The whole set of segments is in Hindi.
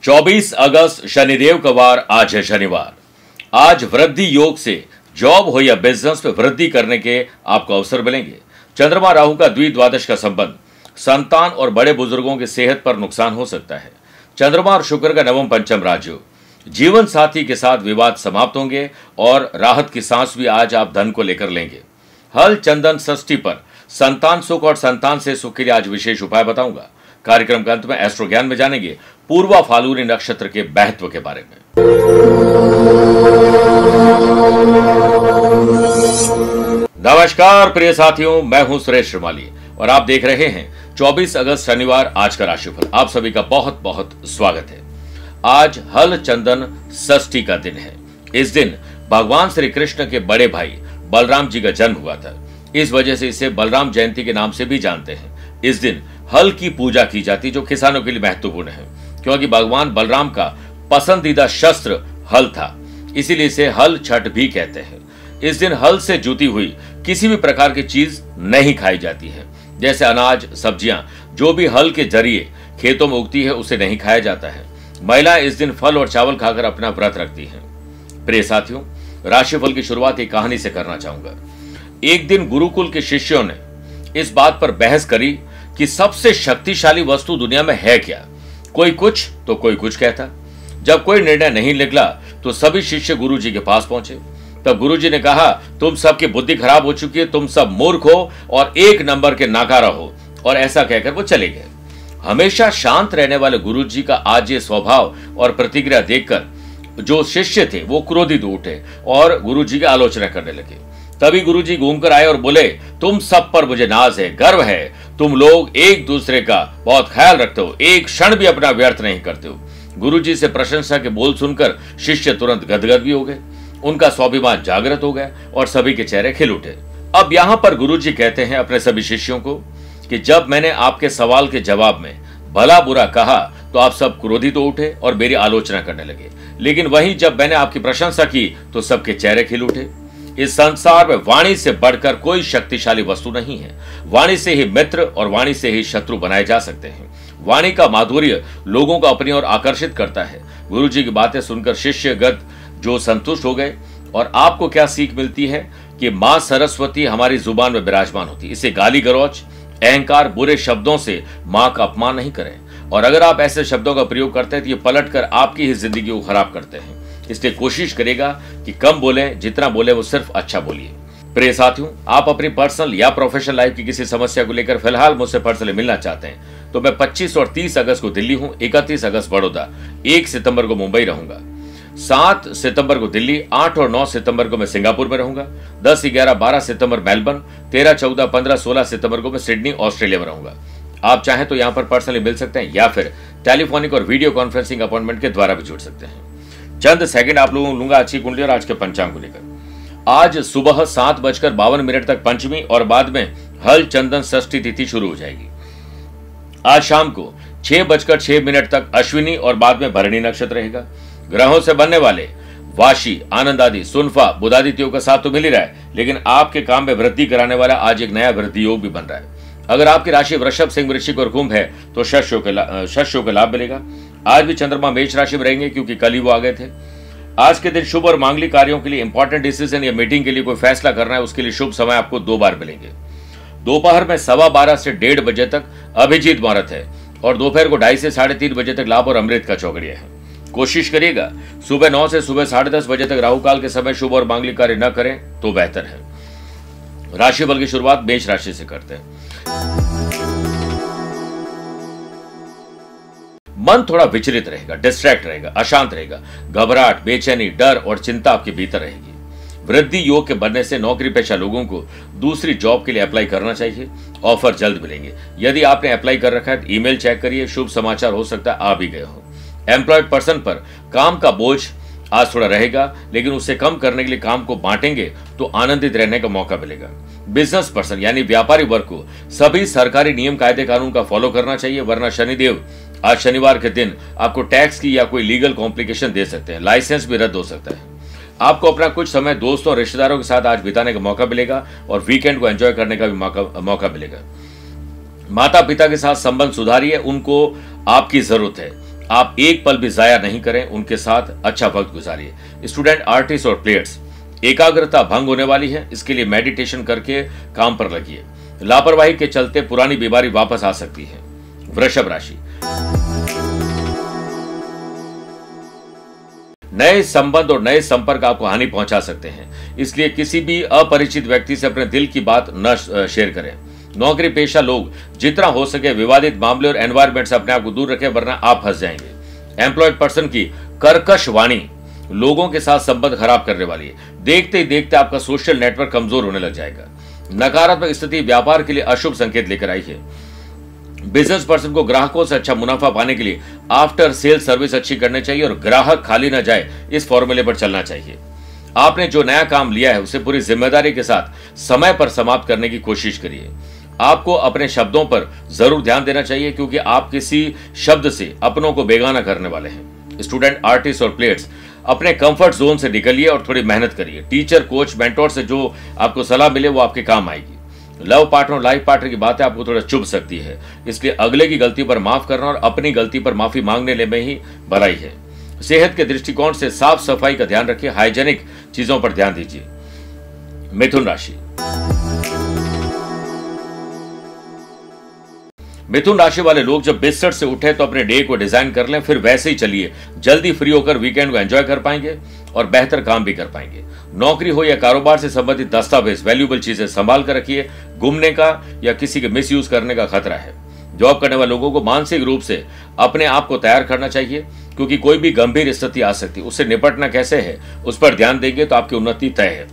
24 अगस्त शनिदेव का वार। आज है शनिवार। आज वृद्धि योग से जॉब हो या बिजनेस में वृद्धि करने के आपको अवसर मिलेंगे। चंद्रमा राहु का द्विद्वादश का संबंध संतान और बड़े बुजुर्गों की सेहत पर नुकसान हो सकता है। चंद्रमा और शुक्र का नवम पंचम राजयोग। जीवन साथी के साथ विवाद समाप्त होंगे और राहत की सांस भी आज आप धन को लेकर लेंगे। हल चंदन षष्ठी पर संतान सुख और संतान से सुख के लिए आज विशेष उपाय बताऊंगा। कार्यक्रम के अंत में एस्ट्रो ज्ञान में जानेंगे पूर्वा फाल्गुनी नक्षत्र के महत्व के बारे में। नमस्कार प्रिय साथियों, मैं हूं सुरेश श्रीमाली और आप देख रहे हैं 24 अगस्त शनिवार आज का राशिफल। आप सभी का बहुत बहुत स्वागत है। आज हल चंदन षष्ठी का दिन है। इस दिन भगवान श्री कृष्ण के बड़े भाई बलराम जी का जन्म हुआ था। इस वजह से इसे बलराम जयंती के नाम से भी जानते हैं। इस दिन हल की पूजा की जाती जो किसानों के लिए महत्वपूर्ण है, क्योंकि भगवान बलराम का पसंदीदा शस्त्र हल था, इसीलिए इसे हल छठ भी कहते हैं। इस दिन हल से जुती हुई किसी भी प्रकार की चीज नहीं खाई जाती है, जैसे अनाज, सब्जियां, जो भी हल के जरिए खेतों में उगती है उसे नहीं खाया जाता है। महिलाएं इस दिन फल और चावल खाकर अपना व्रत रखती हैं। प्रिय साथियों, राशिफल की शुरुआत एक कहानी से करना चाहूंगा। एक दिन गुरुकुल के शिष्यों ने इस बात पर बहस करी कि सबसे शक्तिशाली वस्तु दुनिया में है क्या। कोई कुछ तो कोई कुछ कहता। जब कोई निर्णय नहीं निकला तो सभी शिष्य गुरुजी के पास पहुंचे। तब गुरुजी ने कहा, तुम सबकी बुद्धि खराब हो चुकी है, तुम सब मूर्ख हो और एक नंबर के नाकारा हो। और ऐसा कहकर वो चले गए। हमेशा शांत रहने वाले गुरुजी का आज ये स्वभाव और प्रतिक्रिया देखकर जो शिष्य थे वो क्रोधित उठे और गुरुजी की आलोचना करने लगे। तभी गुरुजी घूमकर आए और बोले, तुम सब पर मुझे नाज है, गर्व है। तुम लोग एक दूसरे का बहुत ख्याल रखते हो, एक क्षण भी अपना व्यर्थ नहीं करते हो। गुरुजी से प्रशंसा के बोल सुनकर शिष्य तुरंत गदगद भी हो गए। उनका स्वाभिमान जागृत हो गया और सभी के चेहरे खिल उठे। अब यहाँ पर गुरुजी कहते हैं अपने सभी शिष्यों को कि जब मैंने आपके सवाल के जवाब में भला बुरा कहा तो आप सब क्रोधित हो उठे और मेरी आलोचना करने लगे, लेकिन वहीं जब मैंने आपकी प्रशंसा की तो सबके चेहरे खिल उठे। इस संसार में वाणी से बढ़कर कोई शक्तिशाली वस्तु नहीं है। वाणी से ही मित्र और वाणी से ही शत्रु बनाए जा सकते हैं। वाणी का माधुर्य लोगों को अपनी ओर आकर्षित करता है। गुरुजी की बातें सुनकर शिष्यगण जो संतुष्ट हो गए। और आपको क्या सीख मिलती है कि मां सरस्वती हमारी जुबान में विराजमान होती। इसे गाली गलौज, अहंकार, बुरे शब्दों से मां का अपमान नहीं करें। और अगर आप ऐसे शब्दों का प्रयोग करते हैं तो ये पलट कर आपकी ही जिंदगी को खराब करते हैं। इसलिए कोशिश करेगा कि कम बोले, जितना बोले वो सिर्फ अच्छा बोलिए। प्रिय साथियों, आप अपनी पर्सनल या प्रोफेशनल लाइफ की किसी समस्या को लेकर फिलहाल मुझसे पर्सनली मिलना चाहते हैं तो मैं 25 और 30 अगस्त को दिल्ली हूं, 31 अगस्त बड़ौदा, 1 सितंबर को मुंबई रहूंगा, 7 सितंबर को दिल्ली, 8 और 9 सितंबर को मैं सिंगापुर में रहूंगा, 10, 11, 12 सितंबर मेलबर्न, 13, 14, 15, 16 सितंबर को मैं सिडनी ऑस्ट्रेलिया में रहूंगा। आप चाहें तो यहां पर पर्सनली मिल सकते हैं या फिर टेलीफोनिक और वीडियो कॉन्फ्रेंसिंग अपॉइंटमेंट के द्वारा भी जुड़ सकते हैं। चंद सेकंड आप लोगों को लूंगा अच्छी कुंडली और आज के पंचांग को लेकर। आज सुबह 7:52 तक पंचमी और बाद में हल चंदन षष्ठी तिथि शुरू हो जाएगी। आज शाम को 6:06 तक अश्विनी और बाद में भरणी नक्षत्र रहेगा। ग्रहों से बनने वाले वाशी, आनंद आदि, सुनफा, बुधादित्यों का साथ तो मिल ही रहा है, लेकिन आपके काम में वृद्धि कराने वाला आज एक नया वृद्धि योग भी बन रहा है। अगर आपकी राशि वृषभ, सिंह, वृश्चिक और कुंभ है तो षष्यों का लाभ मिलेगा। आज भी चंद्रमा मेष राशि में रहेंगे क्योंकि कल ही वो आ गए थे। आज के दिन शुभ और मांगलिक कार्यों के लिए इंपॉर्टेंट डिसीजन या मीटिंग के लिए कोई फैसला करना है, उसके लिए शुभ समय आपको 2 बार मिलेंगे। दोपहर में 12:15 से 1:30 बजे तक अभिजीत मुहूर्त है और दोपहर को 2:30 से 3:30 बजे तक लाभ और अमृत का चौकड़िया है। कोशिश करिएगा सुबह 9 से सुबह 10:30 बजे तक राहु काल के समय शुभ और मांगलिक कार्य न करें तो बेहतर है। राशिफल की शुरुआत मेष राशि से करते हैं। मन थोड़ा विचलित रहेगा, डिस्ट्रैक्ट रहेगा, अशांत रहेगा। घबराहट, बेचैनी, डर और चिंता आपके भीतर रहेगी। वृद्धि योग के बनने से नौकरी पेशा लोगों को दूसरी जॉब के लिए अप्लाई करना चाहिए। ऑफर जल्द मिलेंगे। यदि आपने अप्लाई कर रखा है तो ईमेल चेक करिए, शुभ समाचार हो सकता है आ भी गए हो। एम्प्लॉयड पर्सन पर काम का बोझ आज थोड़ा रहेगा, लेकिन उसे कम करने के लिए काम को बांटेंगे तो आनंदित रहने का मौका मिलेगा। बिजनेस पर्सन यानी व्यापारी वर्ग को सभी सरकारी नियम कायदे कानून का फॉलो करना चाहिए, वरना शनिदेव आज शनिवार के दिन आपको टैक्स की या कोई लीगल कॉम्प्लिकेशन दे सकते हैं। लाइसेंस भी रद्द हो सकता है। आपको अपना कुछ समय दोस्तों और रिश्तेदारों के साथ आज बिताने का मौका मिलेगा और वीकेंड को एंजॉय करने का भी मौका मिलेगा। माता पिता के साथ संबंध सुधारिए, उनको आपकी जरूरत है। आप एक पल भी जाया नहीं करें, उनके साथ अच्छा वक्त गुजारिए। स्टूडेंट, आर्टिस्ट और प्लेयर्स, एकाग्रता भंग होने वाली है, इसके लिए मेडिटेशन करके काम पर लगिए। लापरवाही के चलते पुरानी बीमारी वापस आ सकती है। वृषभ राशि, नए संबंध और नए संपर्क आपको हानि पहुंचा सकते हैं, इसलिए किसी भी अपरिचित व्यक्ति से अपने दिल की बात न शेयर करें। नौकरी पेशा लोग जितना हो सके विवादित मामले और एनवायरमेंट से अपने आप को दूर रखें, वरना आप फंस जाएंगे। एम्प्लॉयड पर्सन की कर्कश वाणी लोगों के साथ संबंध खराब करने वाली है। देखते ही देखते आपका सोशल नेटवर्क कमजोर होने लग जाएगा। नकारात्मक स्थिति व्यापार के लिए अशुभ संकेत लेकर आई है। बिजनेस पर्सन को ग्राहकों से अच्छा मुनाफा पाने के लिए आफ्टर सेल सर्विस अच्छी करनी चाहिए और ग्राहक खाली न जाए, इस फॉर्मूले पर चलना चाहिए। आपने जो नया काम लिया है उसे पूरी जिम्मेदारी के साथ समय पर समाप्त करने की कोशिश करिए। आपको अपने शब्दों पर जरूर ध्यान देना चाहिए, क्योंकि आप किसी शब्द से अपनों को बेगाना करने वाले हैं। स्टूडेंट, आर्टिस्ट और प्लेयर्स, अपने कंफर्ट जोन से निकलिए और थोड़ी मेहनत करिए। टीचर, कोच, मेंटोर से जो आपको सलाह मिले वो आपके काम आएगी। लव पार्टनर, लाइफ पार्टनर की बातें आपको थोड़ा चुभ सकती है, इसलिए अगले की गलती पर माफ करना और अपनी गलती पर माफी मांगने में ही भलाई है। सेहत के दृष्टिकोण से साफ सफाई का ध्यान रखिए, हाइजेनिक चीजों पर ध्यान दीजिए। मिथुन राशि, मिथुन राशि वाले लोग जब बिस्तर से उठे तो अपने डे को डिजाइन कर लें, फिर वैसे ही चलिए। जल्दी फ्री होकर वीकेंड को एंजॉय कर पाएंगे और बेहतर काम भी कर पाएंगे। नौकरी हो या कारोबार से संबंधित दस्तावेज, वैल्यूएबल चीजें संभाल कर रखिए। घूमने का या किसी के मिसयूज करने का खतरा है। जॉब करने वाले लोगों को मानसिक रूप से अपने आप को तैयार करना चाहिए, क्योंकि कोई भी गंभीर स्थिति आ सकती है। उससे निपटना कैसे है उस पर ध्यान देंगे तो आपकी उन्नति तय है।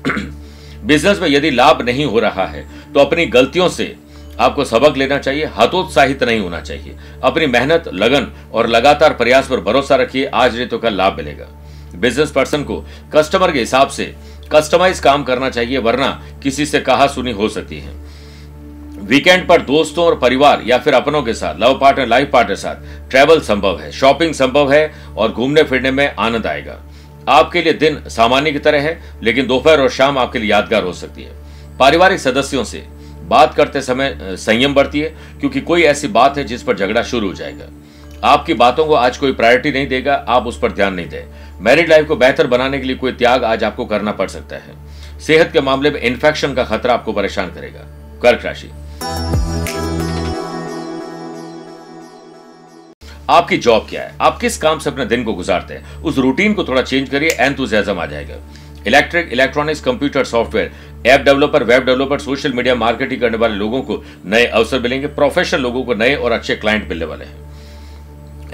बिजनेस में यदि लाभ नहीं हो रहा है तो अपनी गलतियों से आपको सबक लेना चाहिए, हतोत्साहित नहीं होना चाहिए। अपनी मेहनत, लगन और लगातार प्रयास पर भरोसा रखिए, आज नहीं तो कल लाभ मिलेगा। बिजनेस पर्सन को कस्टमर के हिसाब से कस्टमाइज काम करना चाहिए, वरना किसी से कहा सुनी हो सकती है। वीकेंड पर दोस्तों और परिवार या फिर अपनों के साथ, लव पार्टनर, लाइफ पार्टनर के साथ ट्रैवल संभव है, शॉपिंग संभव है और घूमने फिरने में आनंद आएगा। आपके लिए दिन सामान्य की तरह है, लेकिन दोपहर और शाम आपके लिए यादगार हो सकती है। पारिवारिक सदस्यों से बात करते समय संयम बरतिए, क्योंकि कोई ऐसी बात है जिस पर झगड़ा शुरू हो जाएगा। आपकी बातों को आज कोई प्रायोरिटी नहीं देगा, आप उस पर ध्यान नहीं दें। मैरिड लाइफ को बेहतर बनाने के लिए कोई त्याग आज आपको करना पड़ सकता है। सेहत के मामले में इन्फेक्शन का खतरा आपको परेशान करेगा। कर्क राशि, आपकी जॉब क्या है, आप किस काम से अपने दिन को गुजारते हैं, उस रूटीन को थोड़ा चेंज करिए, एंथुसियाज्म आ जाएगा। Electric, electronics, computer, software, app developer, web developer, social media marketing करने वाले लोगों को नए अवसर मिलेंगे। प्रोफेशनल लोगों को नए और अच्छे क्लाइंट मिलने वाले हैं।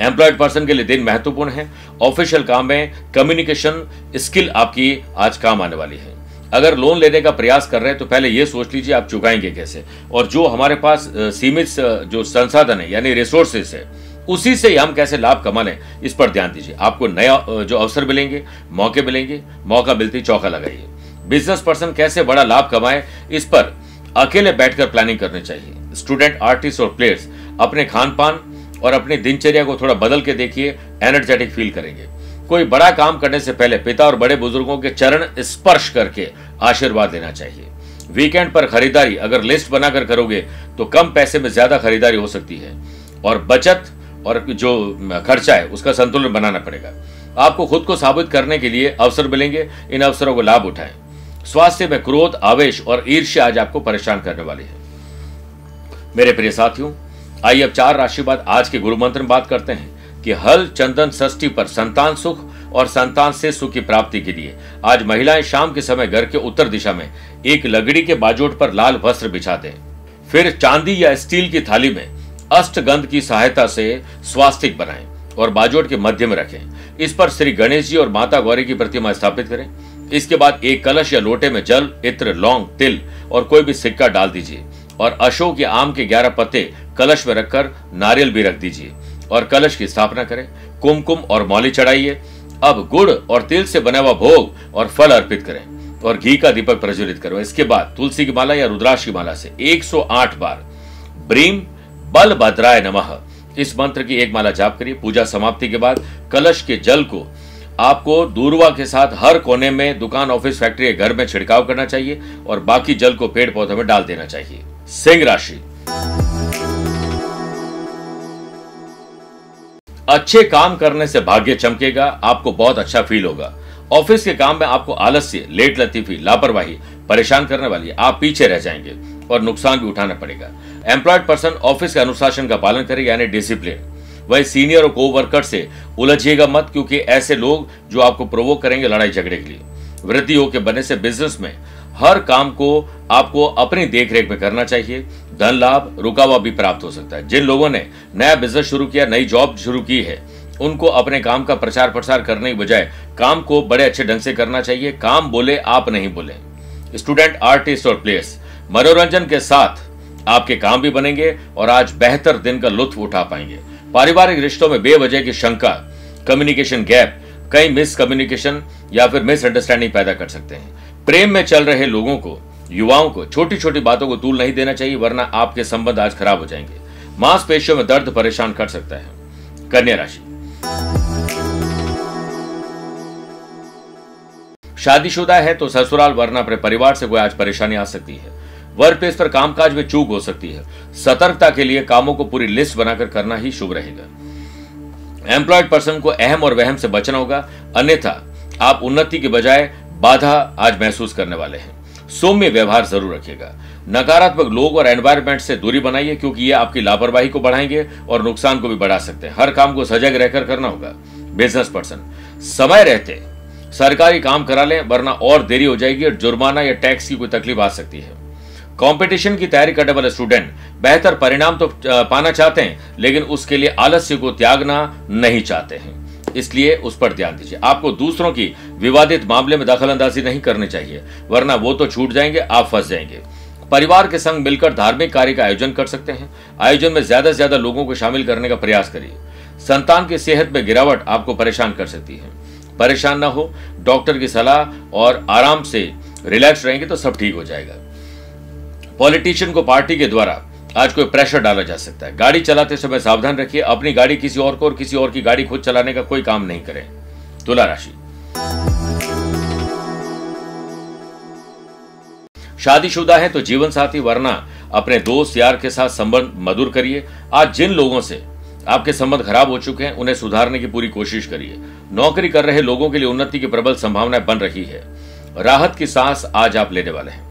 एम्प्लॉयड पर्सन के लिए दिन महत्वपूर्ण है। ऑफिशियल काम में कम्युनिकेशन स्किल आपकी आज काम आने वाली है। अगर लोन लेने का प्रयास कर रहे हैं तो पहले यह सोच लीजिए आप चुकाएंगे कैसे, और जो हमारे पास सीमित जो संसाधन है यानी रिसोर्सेस है उसी से हम कैसे लाभ कमा लें, इस पर ध्यान दीजिए। आपको नया जो अवसर मिलेंगे, मौके मिलेंगे, मौका मिलती चौका लगाइए। बिजनेस पर्सन कैसे बड़ा लाभ कमाए, इस पर अकेले बैठकर प्लानिंग करनी चाहिए। स्टूडेंट, आर्टिस्ट और प्लेयर्स अपने खान पान और अपनी दिनचर्या को थोड़ा बदल के देखिए, एनर्जेटिक फील करेंगे। कोई बड़ा काम करने से पहले पिता और बड़े बुजुर्गों के चरण स्पर्श करके आशीर्वाद लेना चाहिए। वीकेंड पर खरीदारी अगर लिस्ट बनाकर करोगे तो कम पैसे में ज्यादा खरीदारी हो सकती है, और बचत और जो खर्चा है उसका संतुलन बनाना पड़ेगा। आपको खुद को साबित करने के लिए अवसर मिलेंगे, इन अवसरों को लाभ उठाएं। स्वास्थ्य में क्रोध, आवेश और ईर्ष्या आज आपको परेशान करने वाली है। मेरे प्रिय साथियों, आइए अब 4 राशि बाद आज के गुरु मंत्र में बात करते हैं कि हल चंदन षष्ठी पर संतान सुख और संतान से सुख की प्राप्ति के लिए आज महिलाएं शाम के समय घर के उत्तर दिशा में एक लकड़ी के बाजोट पर लाल वस्त्र बिछा दें। फिर चांदी या स्टील की थाली में अष्टगंध की सहायता से स्वास्तिक बनाएं और बाजोट के मध्य में रखें। इस पर श्री गणेश जी और माता गौरी की प्रतिमा स्थापित करें। इसके बाद एक कलश या लोटे में जल, इत्र, लौंग, तिल और कोई भी सिक्का डाल दीजिए और अशोक या आम के 11 पत्ते कलश में रखकर नारियल भी रख दीजिए और कलश की स्थापना करें। कुमकुम और मौली चढ़ाइए। अब गुड़ और तिल से बना हुआ भोग और फल अर्पित करें और घी का दीपक प्रज्वलित करें। इसके बाद तुलसी की माला या रुद्राक्ष की माला से 108 बार ब्रीम बलभद्राय नमः इस मंत्र की एक माला जाप करिए। पूजा समाप्ति के बाद कलश के जल को आपको दूर्वा के साथ हर कोने में, दुकान, ऑफिस, फैक्ट्री, घर में छिड़काव करना चाहिए और बाकी जल को पेड़ पौधों में डाल देना चाहिए। सिंह राशि, अच्छे काम करने से भाग्य चमकेगा, आपको बहुत अच्छा फील होगा। ऑफिस के काम में आपको आलस्य, लेट लतीफी, लापरवाही परेशान करने वाली है। आप पीछे रह जाएंगे और नुकसान भी उठाना पड़ेगा। एम्प्लॉयड पर्सन ऑफिस के अनुशासन का पालन करे, यानी डिसिप्लिन। वही सीनियर और कोवर्कर से उलझिएगा मत, क्योंकि ऐसे लोग जो आपको प्रोवोक करेंगे लड़ाई झगड़े के लिए। वृद्धियों के बनने से बिजनेस में हर काम को आपको अपनी देखरेख में करना चाहिए। धन लाभ रुका हुआ भी प्राप्त हो सकता है। जिन लोगों ने नया बिजनेस शुरू किया, नई जॉब शुरू की है, उनको अपने काम का प्रचार प्रसार करने की बजाय काम को बड़े अच्छे ढंग से करना चाहिए। काम बोले, आप नहीं बोले। स्टूडेंट, आर्टिस्ट और प्लेयर्स, मनोरंजन के साथ आपके काम भी बनेंगे और आज बेहतर दिन का लुत्फ उठा पाएंगे। पारिवारिक रिश्तों में बेवजह की शंका, कम्युनिकेशन गैप, कई मिसकम्युनिकेशन या फिर मिसअंडरस्टैंडिंग पैदा कर सकते हैं। प्रेम में चल रहे लोगों को, युवाओं को छोटी छोटी बातों को तूल नहीं देना चाहिए, वरना आपके संबंध आज खराब हो जाएंगे। मांसपेशियों में दर्द परेशान कर सकता है। कन्या राशि, शादीशुदा है तो ससुराल वरना अपने परिवार से कोई आज परेशानी आ सकती है। वर्क प्लेस पर कामकाज में चूक हो सकती है। सतर्कता के लिए कामों को पूरी लिस्ट बनाकर करना ही शुभ रहेगा। एम्प्लॉयड पर्सन को अहम और वहम से बचना होगा, अन्यथा आप उन्नति के बजाय बाधा आज महसूस करने वाले हैं। सौम्य व्यवहार जरूर रखिएगा। नकारात्मक लोग और एनवायरनमेंट से दूरी बनाइए, क्योंकि ये आपकी लापरवाही को बढ़ाएंगे और नुकसान को भी बढ़ा सकते हैं। हर काम को सजग रहकर करना होगा। बिजनेस पर्सन, समय रहते सरकारी काम करा लें, वरना और देरी हो जाएगी और जुर्माना या टैक्स की कोई तकलीफ आ सकती है। कंपटीशन की तैयारी करने वाले स्टूडेंट बेहतर परिणाम तो पाना चाहते हैं, लेकिन उसके लिए आलस्य को त्यागना नहीं चाहते हैं, इसलिए उस पर ध्यान दीजिए। आपको दूसरों की विवादित मामले में दखल अंदाजी नहीं करनी चाहिए, वरना वो तो छूट जाएंगे, आप फंस जाएंगे। परिवार के संग मिलकर धार्मिक कार्य का आयोजन कर सकते हैं। आयोजन में ज्यादा से ज्यादा लोगों को शामिल करने का प्रयास करिए। संतान की सेहत में गिरावट आपको परेशान कर सकती है। परेशान ना हो, डॉक्टर की सलाह और आराम से रिलैक्स रहेंगे तो सब ठीक हो जाएगा। पॉलिटिशियन को पार्टी के द्वारा आज कोई प्रेशर डाला जा सकता है। गाड़ी चलाते समय सावधान रखिए। अपनी गाड़ी किसी और को और किसी और की गाड़ी खुद चलाने का कोई काम नहीं करें। तुला राशि, शादीशुदा है तो जीवन साथी वरना अपने दोस्त यार के साथ संबंध मधुर करिए। आज जिन लोगों से आपके संबंध खराब हो चुके हैं, उन्हें सुधारने की पूरी कोशिश करिए। नौकरी कर रहे लोगों के लिए उन्नति की प्रबल संभावनाएं बन रही है। राहत की सांस आज आप लेने वाले हैं।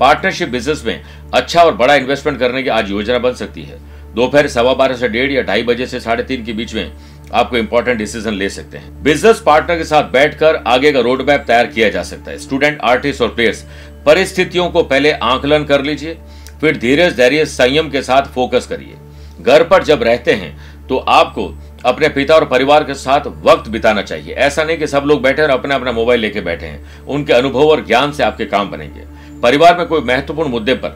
पार्टनरशिप बिजनेस में अच्छा और बड़ा इन्वेस्टमेंट करने की आज योजना बन सकती है। दोपहर 12:15 से 1:30 या 2:30 बजे से 3:30 के बीच में आपको इंपॉर्टेंट डिसीजन ले सकते हैं। बिजनेस पार्टनर के साथ बैठकर आगे का रोड मैप तैयार किया जा सकता है। स्टूडेंट, आर्टिस्ट और प्लेयर्स, परिस्थितियों को पहले आंकलन कर लीजिए, फिर धीरज, धैर्य, संयम के साथ फोकस करिए। घर पर जब रहते हैं तो आपको अपने पिता और परिवार के साथ वक्त बिताना चाहिए। ऐसा नहीं कि सब लोग बैठे और अपना अपना मोबाइल लेके बैठे हैं। उनके अनुभव और ज्ञान से आपके काम बनेंगे। परिवार में कोई महत्वपूर्ण मुद्दे पर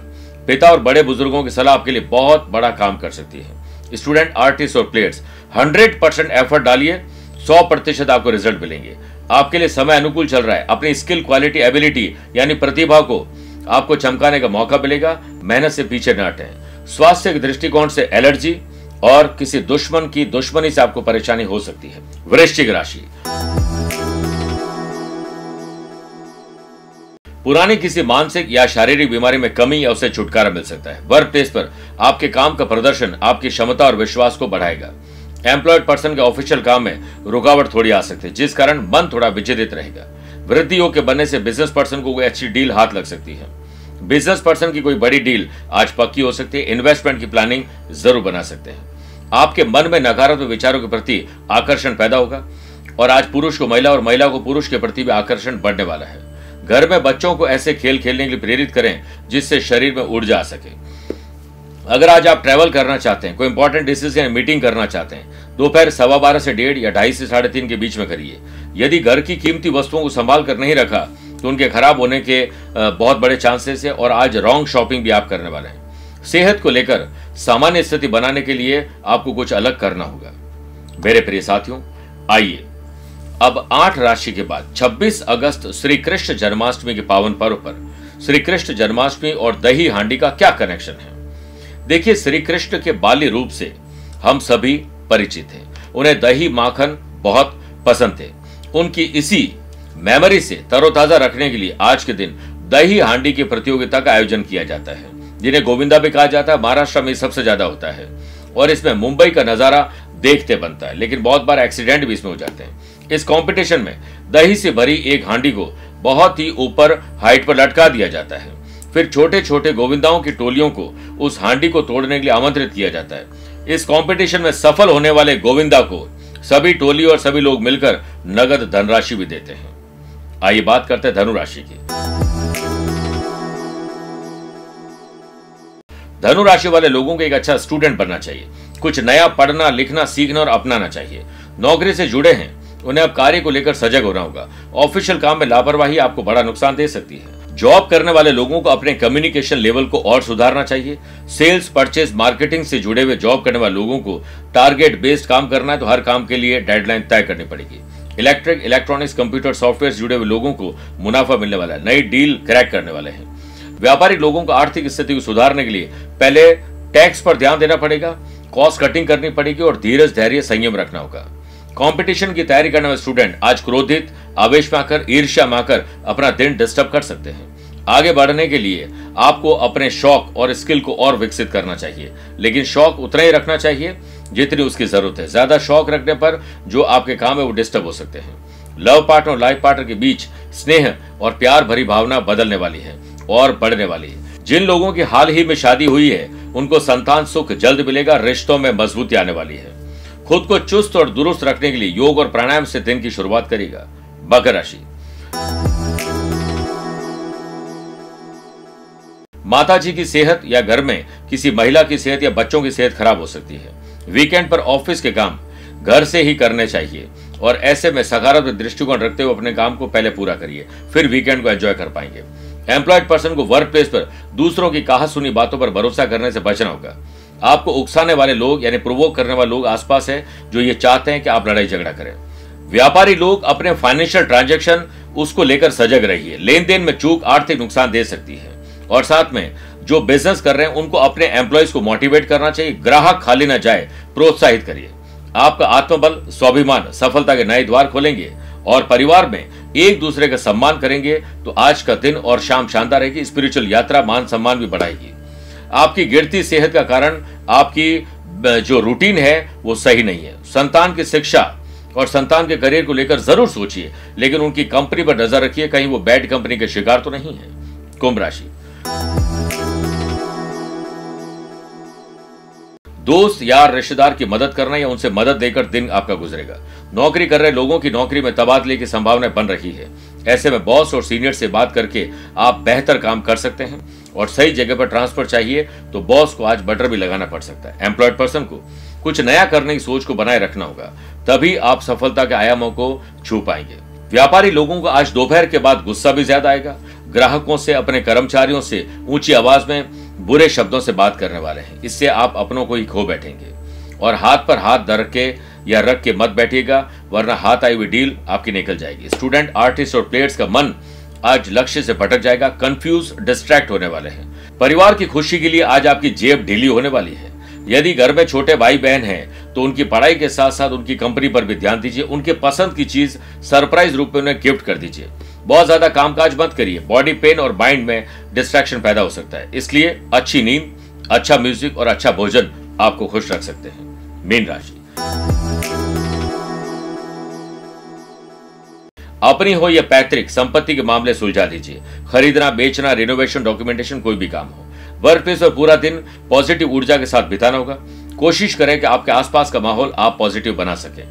पिता और बड़े बुजुर्गों की सलाह आपके लिए बहुत बड़ा काम कर सकती है। स्टूडेंट, आर्टिस्ट और प्लेयर्स, 100% एफर्ट डालिए, 100% आपको रिजल्ट मिलेंगे। आपके लिए समय अनुकूल चल रहा है। अपनी स्किल, क्वालिटी, एबिलिटी यानी प्रतिभा को आपको चमकाने का मौका मिलेगा। मेहनत से पीछे न हटें। स्वास्थ्य के दृष्टिकोण से एलर्जी और किसी दुश्मन की दुश्मनी से आपको परेशानी हो सकती है। वृश्चिक राशि, पुरानी किसी मानसिक या शारीरिक बीमारी में कमी या उससे छुटकारा मिल सकता है। वर्क प्लेस पर आपके काम का प्रदर्शन आपकी क्षमता और विश्वास को बढ़ाएगा। एम्प्लॉयड पर्सन के ऑफिशियल काम में रुकावट थोड़ी आ सकती है, जिस कारण मन थोड़ा विचलित रहेगा। वृद्धियों के बनने से बिजनेस पर्सन को कोई अच्छी डील हाथ लग सकती है। बिजनेस पर्सन की कोई बड़ी डील आज पक्की हो सकती है। इन्वेस्टमेंट की प्लानिंग जरूर बना सकते हैं। आपके मन में नकारात्मक विचारों के प्रति आकर्षण पैदा होगा और आज पुरुष को महिला और महिला को पुरुष के प्रति भी आकर्षण बढ़ने वाला है। घर में बच्चों को ऐसे खेल खेलने के लिए प्रेरित करें जिससे शरीर में ऊर्जा आ सके। अगर आज आप ट्रैवल करना चाहते हैं, कोई इंपॉर्टेंट डिसीजन या मीटिंग करना चाहते हैं, दोपहर 12:15 से 1:30 या 2:30 से 3:30 के बीच में करिए। यदि घर की कीमती वस्तुओं को संभाल कर नहीं रखा तो उनके खराब होने के बहुत बड़े चांसेस है और आज रॉन्ग शॉपिंग भी आप करने वाले हैं। सेहत को लेकर सामान्य स्थिति बनाने के लिए आपको कुछ अलग करना होगा। मेरे प्रिय साथियों, आइए अब 8 राशि के बाद 26 अगस्त श्री कृष्ण जन्माष्टमी के पावन पर्व पर श्री कृष्ण जन्माष्टमी और दही हांडी का क्या कनेक्शन है। देखिए, श्री कृष्ण के बाल्य रूप से हम सभी परिचित हैं। उन्हें दही माखन बहुत पसंद थे। उनकी इसी मेमोरी से तरोताजा रखने के लिए आज के दिन दही हांडी की प्रतियोगिता का आयोजन किया जाता है, जिन्हें गोविंदा भी कहा जाता है। महाराष्ट्र में सबसे ज्यादा होता है और इसमें मुंबई का नजारा देखते बनता है, लेकिन बहुत बार एक्सीडेंट भी इसमें हो जाते हैं। इस कंपटीशन में दही से भरी एक हांडी को बहुत ही ऊपर हाइट पर लटका दिया जाता है। फिर छोटे छोटे गोविंदाओं की टोलियों को उस हांडी को तोड़ने के लिए आमंत्रित किया जाता है। इस कंपटीशन में सफल होने वाले गोविंदा को सभी टोली और सभी लोग मिलकर नगद धनराशि भी देते हैं। आइए बात करते हैं धनुराशि की। धनुराशि वाले लोगों को एक अच्छा स्टूडेंट बनना चाहिए, कुछ नया पढ़ना लिखना सीखना और अपनाना चाहिए। नौकरी से जुड़े हैं, उन्हें अब कार्य को लेकर सजग होना होगा। ऑफिशियल काम में लापरवाही आपको बड़ा नुकसान दे सकती है। जॉब करने वाले लोगों को अपने कम्युनिकेशन लेवल को और सुधारना चाहिए। सेल्स परचेज मार्केटिंग से जुड़े हुए जॉब करने वाले लोगों को टारगेट बेस्ड काम करना है, तो हर काम के लिए डेडलाइन तय करनी पड़ेगी। इलेक्ट्रिक इलेक्ट्रॉनिक्स कंप्यूटर सॉफ्टवेयर से जुड़े हुए लोगों को मुनाफा मिलने वाला है, नई डील क्रैक करने वाले हैं। व्यापारिक लोगों को आर्थिक स्थिति को सुधारने के लिए पहले टैक्स पर ध्यान देना पड़ेगा, कॉस्ट कटिंग करनी पड़ेगी और धीरज धैर्य संयम रखना होगा। कंपटीशन की तैयारी करने वाले स्टूडेंट आज क्रोधित आवेश में आकर ईर्ष्या में आकर अपना दिन डिस्टर्ब कर सकते हैं। आगे बढ़ने के लिए आपको अपने शौक और स्किल को और विकसित करना चाहिए, लेकिन शौक उतना ही रखना चाहिए जितनी उसकी जरूरत है। ज्यादा शौक रखने पर जो आपके काम है वो डिस्टर्ब हो सकते हैं। लव पार्टनर और लाइफ पार्टनर के बीच स्नेह और प्यार भरी भावना बदलने वाली है और बढ़ने वाली है। जिन लोगों की हाल ही में शादी हुई है उनको संतान सुख जल्द मिलेगा। रिश्तों में मजबूती आने वाली है। खुद को चुस्त और दुरुस्त रखने के लिए योग और प्राणायाम से दिन की शुरुआत करेगा। मकर राशि, माताजी की सेहत या घर में किसी महिला की सेहत या बच्चों की सेहत खराब हो सकती है। वीकेंड पर ऑफिस के काम घर से ही करने चाहिए और ऐसे में सकारात्मक दृष्टिकोण रखते हुए अपने काम को पहले पूरा करिए, फिर वीकेंड को एंजॉय कर पाएंगे। एम्प्लॉयड पर्सन को वर्क प्लेस पर दूसरों की कहा सुनी बातों पर भरोसा करने से बचना होगा। आपको उकसाने वाले लोग यानी प्रोवोक करने वाले लोग आसपास है जो ये चाहते हैं कि आप लड़ाई झगड़ा करें। व्यापारी लोग अपने फाइनेंशियल ट्रांजैक्शन उसको लेकर सजग रहिए। लेन देन में चूक आर्थिक नुकसान दे सकती है। और साथ में जो बिजनेस कर रहे हैं उनको अपने एम्प्लॉयज को मोटिवेट करना चाहिए। ग्राहक खाली न जाए, प्रोत्साहित करिए। आपका आत्मबल स्वाभिमान सफलता के नए द्वार खोलेंगे और परिवार में एक दूसरे का सम्मान करेंगे तो आज का दिन और शाम शानदार रहेगी। स्पिरिचुअल यात्रा मान सम्मान भी बढ़ाएगी। आपकी गिरती सेहत का कारण आपकी जो रूटीन है वो सही नहीं है। संतान की शिक्षा और संतान के करियर को लेकर जरूर सोचिए, लेकिन उनकी कंपनी पर नजर रखिए, कहीं वो बैड कंपनी के शिकार तो नहीं है। कुंभ राशि, दोस्त यार रिश्तेदार की मदद करना या उनसे मदद देकर दिन आपका गुजरेगा। नौकरी कर रहे लोगों की नौकरी में तबादले की संभावना बन रही है। ऐसे में बॉस और सीनियर से बात करके आप बेहतर काम कर सकते हैं और सही जगह पर ट्रांसफर चाहिए तो बॉस को आज बटर भी लगाना पड़ सकता है। एम्प्लॉयड पर्सन को कुछ नया करने की सोच को बनाए रखना होगा, तभी आप सफलता के आयामों को छू पाएंगे। व्यापारी लोगों को आज दोपहर के बाद गुस्सा भी ज्यादा आएगा। ग्राहकों से अपने कर्मचारियों से ऊंची आवाज में बुरे शब्दों से बात करने वाले हैं। इससे आप अपनों को ही खो बैठेंगे और हाथ पर हाथ धर के या रख के मत बैठिएगा, वरना हाथ आई हुई डील आपकी निकल जाएगी। स्टूडेंट आर्टिस्ट और प्लेयर्स का मन आज लक्ष्य से भटक जाएगा। कंफ्यूज डिस्ट्रैक्ट होने वाले हैं। परिवार की खुशी के लिए आज आपकी जेब ढीली होने वाली है। यदि घर में छोटे भाई बहन हैं तो उनकी पढ़ाई के साथ साथ उनकी कंपनी पर भी ध्यान दीजिए। उनके पसंद की चीज सरप्राइज रूप में उन्हें गिफ्ट कर दीजिए। बहुत ज्यादा कामकाज मत करिए, बॉडी पेन और माइंड में डिस्ट्रैक्शन पैदा हो सकता है। इसलिए अच्छी नींद, अच्छा म्यूजिक और अच्छा भोजन आपको खुश रख सकते हैं। मीन राशि, अपनी हो या पैतृक संपत्ति के मामले सुलझा लीजिए। खरीदना, बेचना, रिनोवेशन, डॉक्यूमेंटेशन कोई भी काम हो। वर्क प्लेस पर पूरा दिन पॉजिटिव ऊर्जा के साथ बिताना होगा। कोशिश करें कि आपके आसपास का माहौल आप पॉजिटिव बना सकें।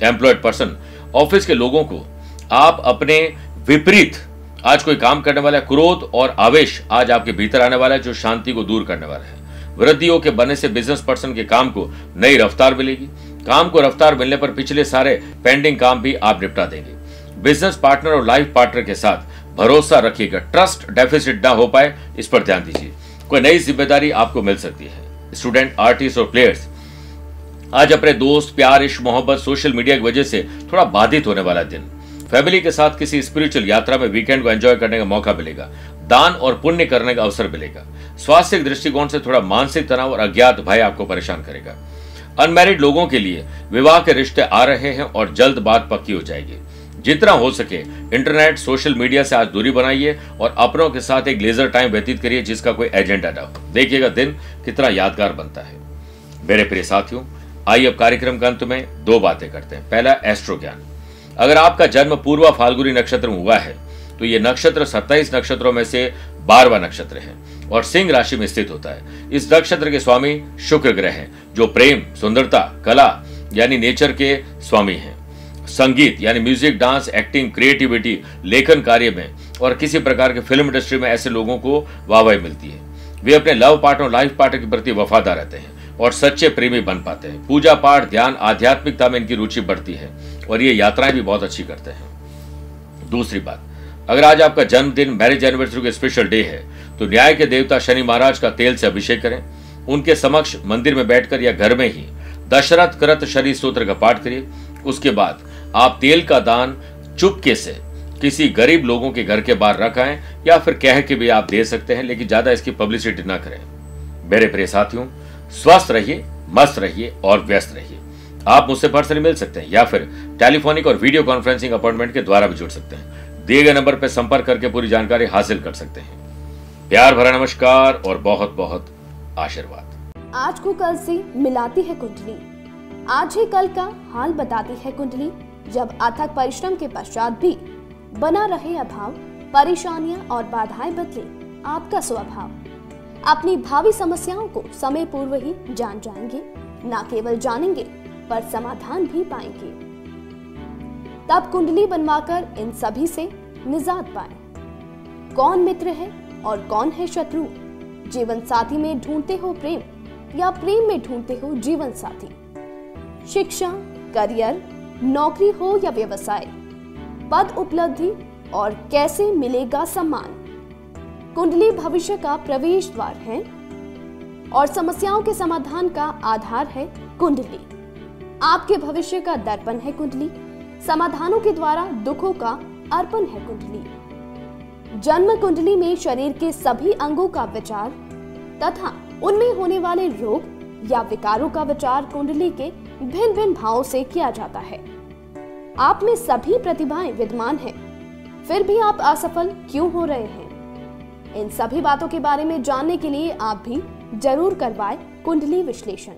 एम्प्लॉयड पर्सन, ऑफिस के लोगों को आप अपने विपरीत आज कोई काम करने वाला है। क्रोध और आवेश आज आपके भीतर आने वाला है जो शांति को दूर करने वाला है। वृद्धियों के बनने से बिजनेस पर्सन के काम को नई रफ्तार मिलेगी। काम को रफ्तार मिलने पर पिछले सारे पेंडिंग काम भी आप निपटा देंगे। बिजनेस पार्टनर और लाइफ पार्टनर के साथ भरोसा रखिएगा। ट्रस्ट डेफिसिट ना हो पाए, इस पर ध्यान दीजिए। कोई नई जिम्मेदारी आपको मिल सकती है। स्टूडेंट, आर्टिस्ट और प्लेयर्स आज अपने दोस्त, प्यार, इश्क, मोहब्बत, सोशल मीडिया की वजह से थोड़ा बाधित होने वाला दिन। फैमिली के साथ किसी स्पिरिचुअल यात्रा में वीकेंड को एंजॉय करने का मौका मिलेगा। दान और पुण्य करने का अवसर मिलेगा। स्वास्थ्य के दृष्टिकोण से थोड़ा मानसिक तनाव और अज्ञात भय आपको परेशान करेगा। अनमैरिड लोगों के लिए विवाह के रिश्ते आ रहे हैं और जल्द बात पक्की हो जाएगी। जितना हो सके इंटरनेट, सोशल मीडिया से आज दूरी बनाइए और अपनों के साथ एक लेजर टाइम व्यतीत करिए जिसका कोई एजेंडा ना हो। देखिएगा दिन कितना यादगार बनता है। मेरे प्रिय साथियों, आइए अब कार्यक्रम के अंत में 2 बातें करते हैं। पहला, एस्ट्रो ज्ञान। अगर आपका जन्म पूर्वा फाल्गुनी नक्षत्र में हुआ है तो ये नक्षत्र 27 नक्षत्रों में से 12वां नक्षत्र है और सिंह राशि में स्थित होता है। इस नक्षत्र के स्वामी शुक्र ग्रह हैं, जो प्रेम, सुंदरता, कला यानी नेचर के स्वामी हैं। संगीत यानी म्यूजिक, डांस, एक्टिंग, क्रिएटिविटी, लेखन कार्य में और किसी प्रकार के फिल्म इंडस्ट्री में ऐसे लोगों को वाहवाही मिलती है। वे अपने लव पार्टनर, लाइफ पार्टनर के प्रति वफादार रहते हैं और सच्चे प्रेमी बन पाते हैं। पूजा पाठ, ध्यान, आध्यात्मिकता में इनकी रुचि बढ़ती है और ये यात्राएं भी बहुत अच्छी करते हैं। दूसरी बात, अगर आज आपका जन्मदिन, मैरिज एनिवर्सरी का स्पेशल डे है तो न्याय के देवता शनि महाराज का तेल से अभिषेक करें। उनके समक्ष मंदिर में बैठकर या घर में ही दशरथ कृत शनि स्तोत्र का पाठ करिए। उसके बाद आप तेल का दान चुपके से किसी गरीब लोगों के घर के बाहर रखाएं या फिर कह के भी आप दे सकते हैं, लेकिन ज्यादा इसकी पब्लिसिटी ना करें। मेरे प्रिय साथियों, स्वस्थ रहिए, मस्त रहिए और व्यस्त रहिए। आप मुझसे पर्सनली मिल सकते हैं या फिर टेलीफोनिक और वीडियो कॉन्फ्रेंसिंग अपॉइंटमेंट के द्वारा भी जुड़ सकते हैं। दिए गए नंबर पर संपर्क करके पूरी जानकारी हासिल कर सकते हैं। प्यार भरा नमस्कार और बहुत बहुत आशीर्वाद। आज को कल से मिलाती है कुंडली, आज ही कल का हाल बताती है कुंडली। जब अथक परिश्रम के पश्चात भी बना रहे अभाव, परेशानियां और बाधाएं बदले आपका स्वभाव, अपनी भावी समस्याओं को समय पूर्व ही जान जाएंगे। न केवल जानेंगे पर समाधान भी पाएंगे। तब कुंडली बनवाकर इन सभी से निजात पाएं। कौन मित्र है और कौन है शत्रु? जीवन साथी में ढूंढते हो प्रेम या प्रेम में ढूंढते हो जीवन साथी? शिक्षा, करियर, नौकरी हो या व्यवसाय, पद उपलब्धि और कैसे मिलेगा सम्मान? कुंडली भविष्य का प्रवेश द्वार है और समस्याओं के समाधान का आधार है कुंडली। आपके भविष्य का दर्पण है कुंडली, समाधानों के द्वारा दुखों का अर्पण है कुंडली। जन्म कुंडली में शरीर के सभी अंगों का विचार तथा उनमें होने वाले रोग या विकारों का विचार कुंडली के भिन्न भिन्न भावों से किया जाता है। आप में सभी प्रतिभाएं विद्यमान हैं, फिर भी आप असफल क्यों हो रहे हैं? इन सभी बातों के बारे में जानने के लिए आप भी जरूर करवाएं कुंडली विश्लेषण।